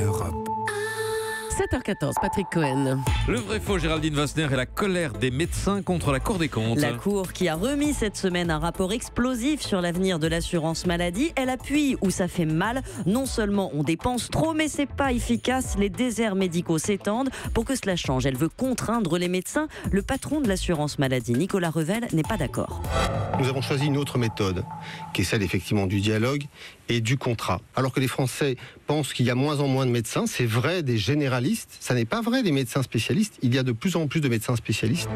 Europe. 7h14, Patrick Cohen. Le vrai faux, Géraldine Wassner, et la colère des médecins contre la Cour des comptes. La Cour qui a remis cette semaine un rapport explosif sur l'avenir de l'assurance maladie. Elle appuie où ça fait mal. Non seulement on dépense trop, mais c'est pas efficace. Les déserts médicaux s'étendent. Pour que cela change, elle veut contraindre les médecins. Le patron de l'assurance maladie, Nicolas Revel, n'est pas d'accord. Nous avons choisi une autre méthode, qui est celle effectivement du dialogue et du contrat. Alors que les Français pensent qu'il y a moins en moins de médecins, c'est vrai des généralistes, ça n'est pas vrai des médecins spécialistes. Il y a de plus en plus de médecins spécialistes.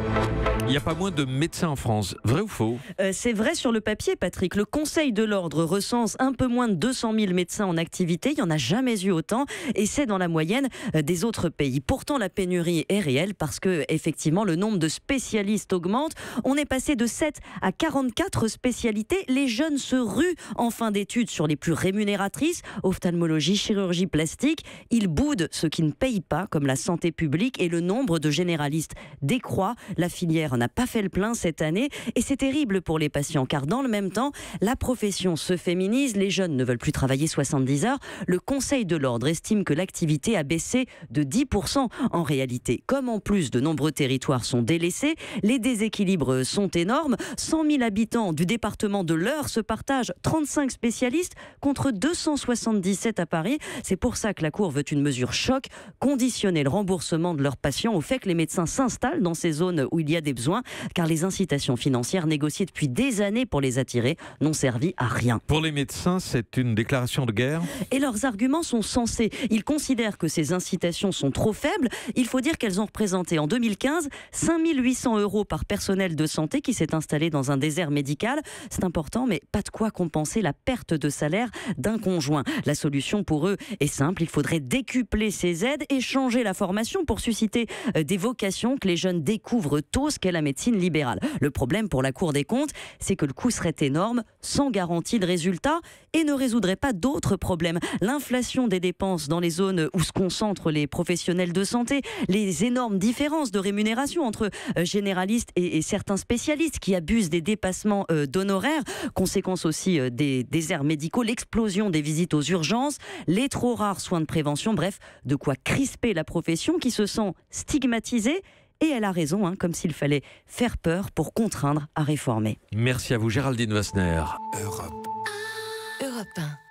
Il n'y a pas moins de médecins en France, vrai ou faux? C'est vrai sur le papier, Patrick. Le Conseil de l'Ordre recense un peu moins de 200 000 médecins en activité. Il n'y en a jamais eu autant et c'est dans la moyenne des autres pays. Pourtant, la pénurie est réelle parce que, effectivement, le nombre de spécialistes augmente. On est passé de 7 à 44 spécialités. Les jeunes se ruent en fin d'études sur les plus rémunératrices, ophtalmologie, chirurgie plastique. Ils boudent ceux qui ne payent pas, comme la santé publique, et le nombre de généralistes décroît. La filière n'a pas fait le plein cette année et c'est terrible pour les patients car dans le même temps, la profession se féminise, les jeunes ne veulent plus travailler 70 heures. Le Conseil de l'Ordre estime que l'activité a baissé de 10% en réalité. Comme en plus de nombreux territoires sont délaissés, les déséquilibres sont énormes. 100 000 habitants du département de l'Eure se partagent 35 spécialistes contre 277 à Paris. C'est pour ça que la Cour veut une mesure choc, conditionner le remboursement de leurs patients au fait que les médecins s'installent dans ces zones où il y a des besoins, car les incitations financières négociées depuis des années pour les attirer n'ont servi à rien. Pour les médecins, c'est une déclaration de guerre? Et leurs arguments sont sensés. Ils considèrent que ces incitations sont trop faibles. Il faut dire qu'elles ont représenté en 2015 5 800 € par personnel de santé qui s'est installé dans un désert médical. C'est important, mais pas de quoi compenser la perte de salaire d'un conjoint. La solution pour eux est simple. Il faudrait décupler ces aides et changer la formation pour susciter des vocations, que les jeunes découvrent tôt ce qu'est la médecine libérale. Le problème pour la Cour des comptes, c'est que le coût serait énorme, sans garantie de résultat et ne résoudrait pas d'autres problèmes. L'inflation des dépenses dans les zones où se concentrent les professionnels de santé, les énormes différences de rémunération entre généralistes et certains spécialistes qui abusent des dépassements d'honoraires, conséquence aussi des déserts médicaux, l'explosion des visites aux urgences, les trop rares soins de prévention, bref, de quoi crisper la profession qui se sent stigmatisée. Et elle a raison, comme s'il fallait faire peur pour contraindre à réformer. Merci à vous, Géraldine Wassner. Europe. Europe 1.